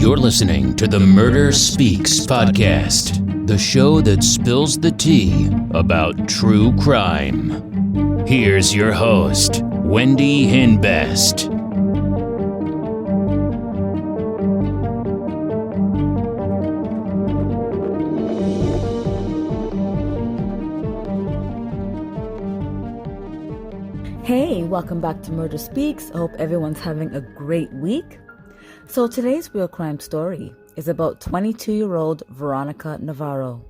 You're listening to the Murder Speaks podcast, the show that spills the tea about true crime. Here's your host, Wendy Hinbest. Hey, welcome back to Murder Speaks. I hope everyone's having a great week. So today's real crime story is about 22-year-old Veronica Navarro.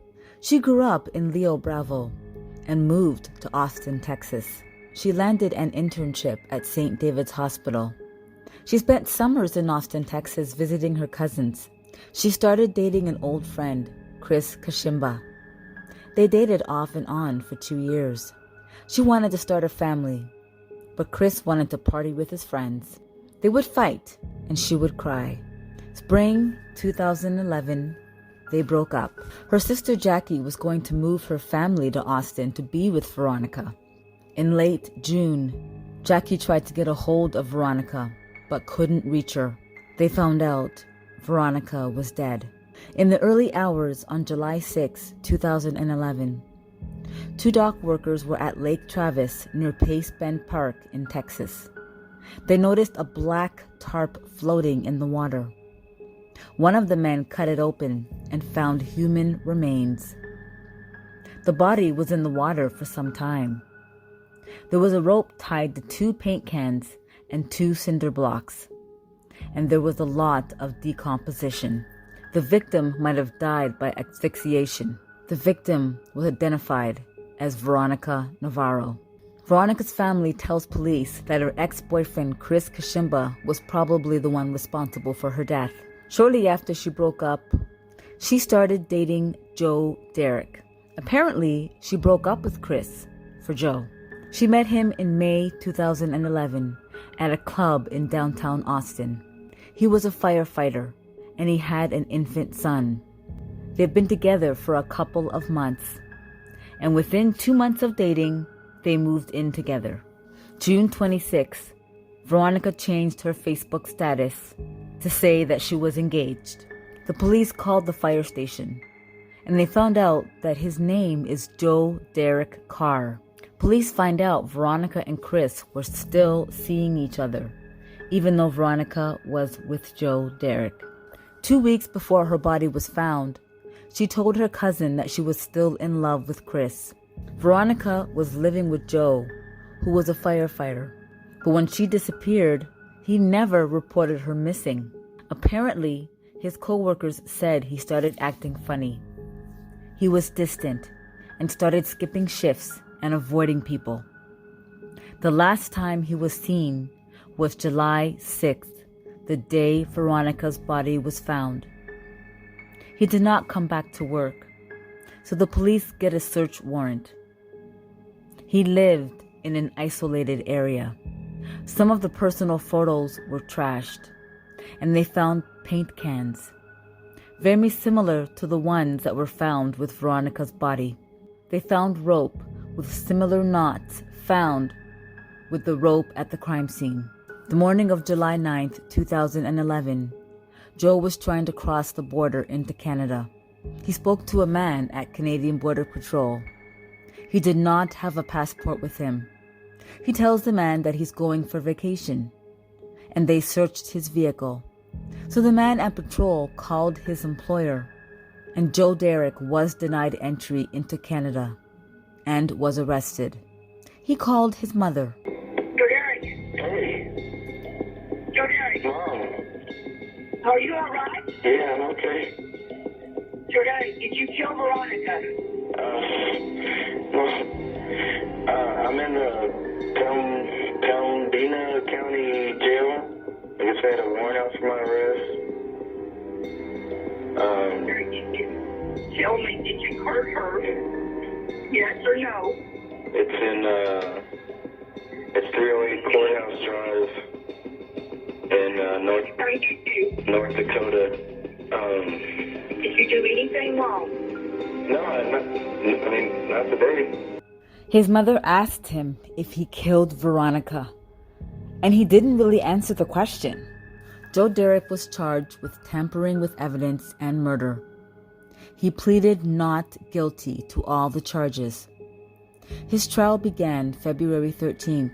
She grew up in Rio Bravo and moved to Austin, Texas. She landed an internship at St. David's Hospital. She spent summers in Austin, Texas visiting her cousins. She started dating an old friend, Chris Kashimba. They dated off and on for 2 years. She wanted to start a family, but Chris wanted to party with his friends. They would fight, and she would cry. Spring 2011, they broke up. Her sister Jackie was going to move her family to Austin to be with Veronica. In late June, Jackie tried to get a hold of Veronica, but couldn't reach her. They found out Veronica was dead. In the early hours on July 6, 2011, two dock workers were at Lake Travis near Pace Bend Park in Texas. They noticed a black tarp floating in the water. One of the men cut it open and found human remains. The body was in the water for some time. There was a rope tied to 2 paint cans and 2 cinder blocks, and there was a lot of decomposition. The victim might have died by asphyxiation. The victim was identified as Veronica Navarro. Veronica's family tells police that her ex-boyfriend Chris Kashimba was probably the one responsible for her death. Shortly after she broke up, she started dating Joe Derrick. Apparently, she broke up with Chris for Joe. She met him in May 2011 at a club in downtown Austin. He was a firefighter, and he had an infant son. They've been together for a couple of months, and within 2 months of dating, they moved in together. June 26, Veronica changed her Facebook status to say that she was engaged. The police called the fire station, and they found out that his name is Joe Derrick Carr. Police find out Veronica and Chris were still seeing each other, even though Veronica was with Joe Derrick. 2 weeks before her body was found, she told her cousin that she was still in love with Chris. Veronica was living with Joe, who was a firefighter, but when she disappeared, he never reported her missing. Apparently, his co-workers said he started acting funny. He was distant and started skipping shifts and avoiding people. The last time he was seen was July 6th, the day Veronica's body was found. He did not come back to work, so the police get a search warrant. He lived in an isolated area. Some of the personal photos were trashed, and they found paint cans, very similar to the ones that were found with Veronica's body. They found rope with similar knots found with the rope at the crime scene. The morning of July 9th, 2011, Joe was trying to cross the border into Canada. He spoke to a man at Canadian Border Patrol. He did not have a passport with him. He tells the man that he's going for vacation, and they searched his vehicle. So the man at patrol called his employer, and Joe Derrick was denied entry into Canada and was arrested. He called his mother. Joe Derrick. Hey. Joe Derrick. Mom. Are you all right? Yeah, I'm okay. Joe Derrick, did you kill Veronica? I'm in the Pembina County Jail. I just had a warrant out for my arrest. Tell me, did you hurt her? Yes or no? It's 308 Courthouse Drive in North Dakota. Did you do anything wrong? No, not today. His mother asked him if he killed Veronica, and he didn't really answer the question. Joe Derrick was charged with tampering with evidence and murder. He pleaded not guilty to all the charges. His trial began February 13th.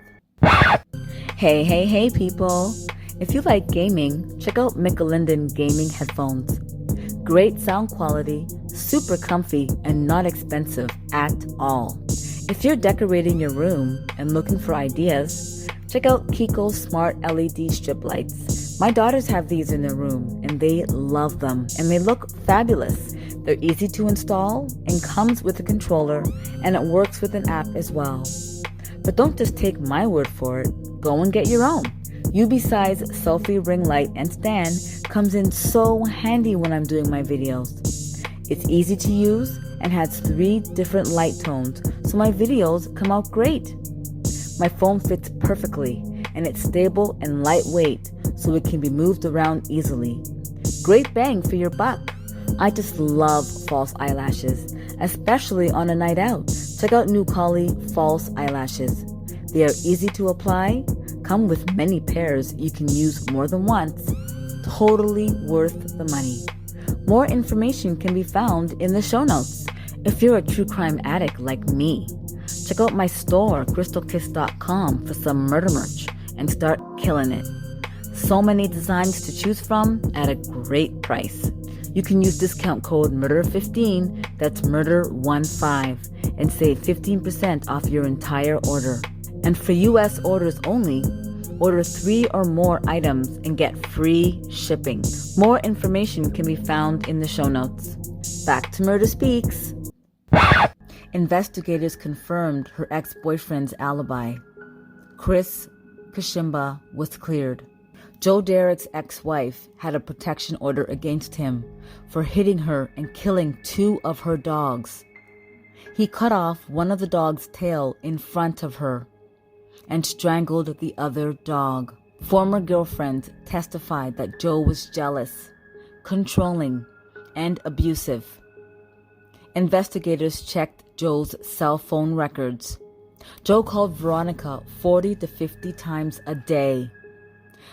Hey people! If you like gaming, check out Michelin gaming headphones. Great sound quality, super comfy, and not expensive at all. If you're decorating your room and looking for ideas, check out Kiko's smart LED strip lights. My daughters have these in their room and they love them and they look fabulous. They're easy to install and comes with a controller, and it works with an app as well. But don't just take my word for it. Go and get your own. UB-size selfie ring light and stand comes in so handy when I'm doing my videos. It's easy to use and has 3 different light tones, so my videos come out great. My phone fits perfectly and it's stable and lightweight, so it can be moved around easily. Great bang for your buck. I just love false eyelashes, especially on a night out. Check out Nucali false eyelashes. They are easy to apply, come with many pairs you can use more than once. Totally worth the money. More information can be found in the show notes. If you're a true crime addict like me, check out my store, crystalkiss.com, for some murder merch and start killing it. So many designs to choose from at a great price. You can use discount code MURDER15, that's MURDER15, and save 15% off your entire order. And for US orders only, order 3 or more items and get free shipping. More information can be found in the show notes. Back to Murder Speaks. Investigators confirmed her ex-boyfriend's alibi. Chris Kashimba was cleared. Joe Derrick's ex-wife had a protection order against him for hitting her and killing 2 of her dogs. He cut off one of the dog's tail in front of her and strangled the other dog. Former girlfriends testified that Joe was jealous, controlling, and abusive. Investigators checked Joe's cell phone records. Joe called Veronica 40 to 50 times a day.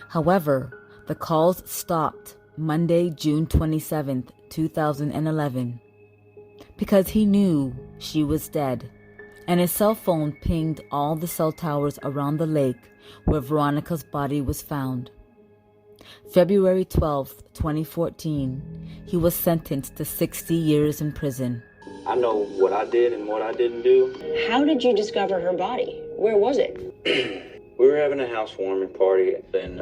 However, the calls stopped Monday, June 27, 2011, because he knew she was dead, and his cell phone pinged all the cell towers around the lake where Veronica's body was found. February 12, 2014, he was sentenced to 60 years in prison. I know what I did and what I didn't do. How did you discover her body? Where was it? We were having a housewarming party, and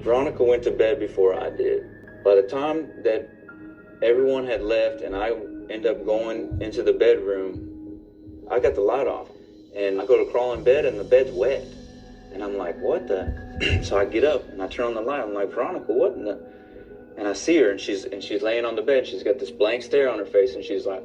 Veronica went to bed before I did. By the time that everyone had left and I ended up going into the bedroom, I got the light off. And I go to crawl in bed, and the bed's wet. And I'm like, what the? So I get up, and I turn on the light. I'm like, Veronica, what in the? And I see her, and she's laying on the bed. She's got this blank stare on her face, and she's like...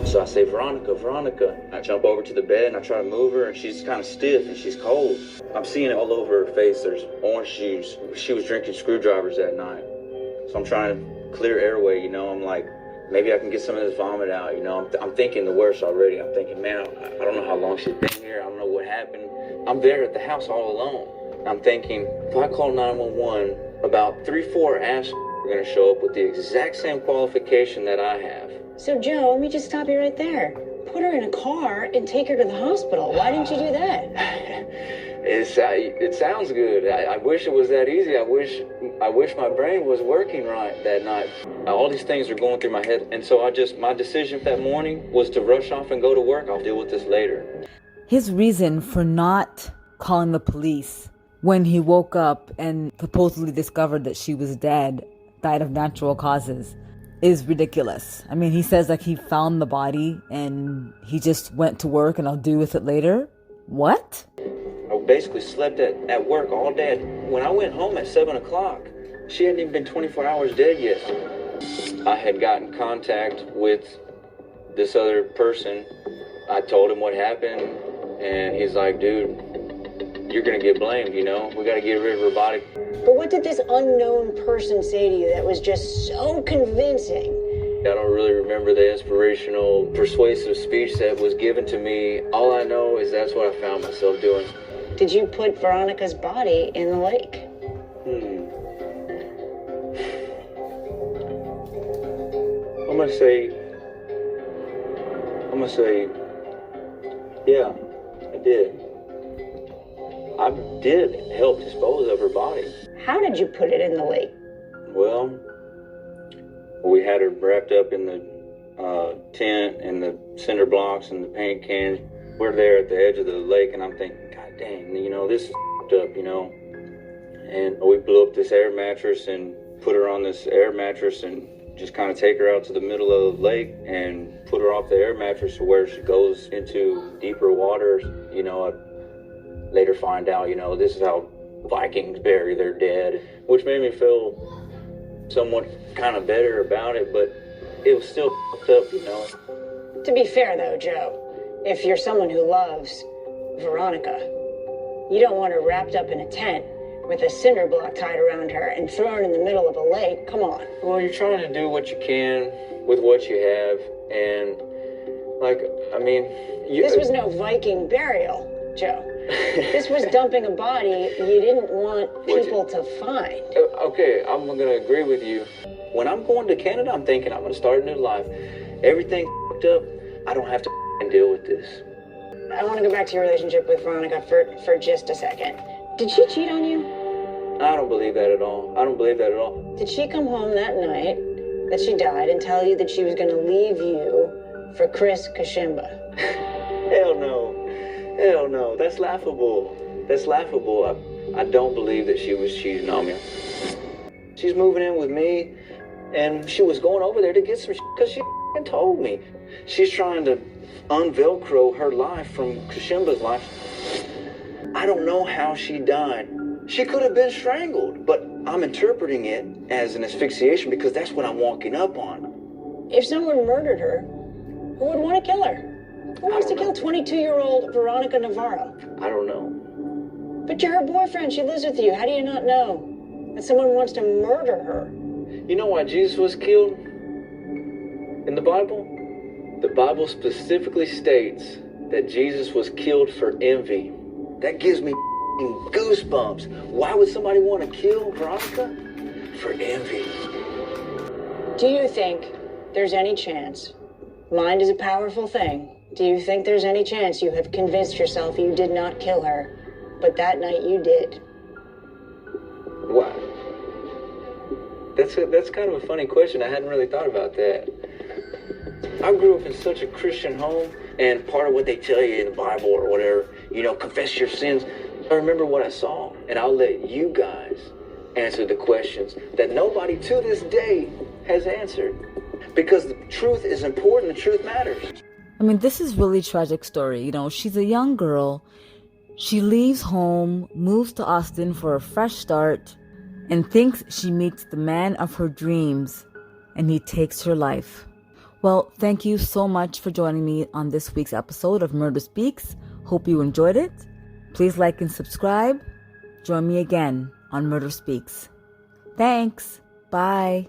So I say, Veronica, Veronica. I jump over to the bed and I try to move her, and she's kind of stiff and she's cold. I'm seeing it all over her face. There's orange juice. She was drinking screwdrivers that night. So I'm trying to clear airway, you know. I'm like, maybe I can get some of this vomit out, you know. I'm thinking the worst already. I'm thinking, man, I don't know how long she's been here. I don't know what happened. I'm there at the house all alone. I'm thinking, if I call 911, about 3-4 ass are going to show up with the exact same qualification that I have. So, Joe, let me just stop you right there. Put her in a car and take her to the hospital. Why didn't you do that? It sounds good. I wish it was that easy. I wish my brain was working right that night. All these things are going through my head. And so my decision that morning was to rush off and go to work. I'll deal with this later. His reason for not calling the police when he woke up and supposedly discovered that she was dead, died of natural causes, is ridiculous. I mean, he says like he found the body and he just went to work and I'll deal with it later. What? I basically slept at work all day. When I went home at 7 o'clock, she hadn't even been 24 hours dead yet. I had gotten contact with this other person. I told him what happened, and he's like, dude, you're gonna get blamed, you know? We gotta get rid of her body. But what did this unknown person say to you that was just so convincing? I don't really remember the inspirational, persuasive speech that was given to me. All I know is that's what I found myself doing. Did you put Veronica's body in the lake? I'm gonna say, yeah, I did. I did help dispose of her body. How did you put it in the lake? Well, we had her wrapped up in the tent and the cinder blocks and the paint cans. We're there at the edge of the lake, and I'm thinking, God dang, this is up, And we blew up this air mattress and put her on this air mattress and just kind of take her out to the middle of the lake and put her off the air mattress to where she goes into deeper waters. I later find out, this is how Vikings bury their dead, which made me feel somewhat kind of better about it, but it was still fucked up, To be fair, though, Joe, if you're someone who loves Veronica, you don't want her wrapped up in a tent with a cinder block tied around her and thrown in the middle of a lake. Come on. Well, you're trying to do what you can with what you have, and, This was no Viking burial, Joe. This was dumping a body you didn't want people to find. Okay, I'm going to agree with you. When I'm going to Canada, I'm thinking I'm going to start a new life. Everything's fucked up. I don't have to deal with this. I want to go back to your relationship with Veronica for just a second. Did she cheat on you? I don't believe that at all. Did she come home that night that she died and tell you that she was going to leave you for Chris Kashimba? Hell no. That's laughable. I don't believe that she was cheating on me. She's moving in with me, and she was going over there to get some because she told me. She's trying to unvelcro her life from Kashimba's life. I don't know how she died. She could have been strangled, but I'm interpreting it as an asphyxiation because that's what I'm walking up on. If someone murdered her, who would want to kill her? Who wants to kill 22-year-old Veronica Navarro? I don't know. But you're her boyfriend. She lives with you. How do you not know that someone wants to murder her? You know why Jesus was killed in the Bible? The Bible specifically states that Jesus was killed for envy. That gives me goosebumps. Why would somebody want to kill Veronica? For envy. Do you think there's any chance? Mind is a powerful thing. Do you think there's any chance you have convinced yourself you did not kill her, but that night you did? Why? That's kind of a funny question. I hadn't really thought about that. I grew up in such a Christian home, and part of what they tell you in the Bible or whatever, confess your sins. I remember what I saw, and I'll let you guys answer the questions that nobody to this day has answered. Because the truth is important, the truth matters. This is really a tragic story. She's a young girl. She leaves home, moves to Austin for a fresh start, and thinks she meets the man of her dreams, and he takes her life. Well, thank you so much for joining me on this week's episode of Murder Speaks. Hope you enjoyed it. Please like and subscribe. Join me again on Murder Speaks. Thanks. Bye.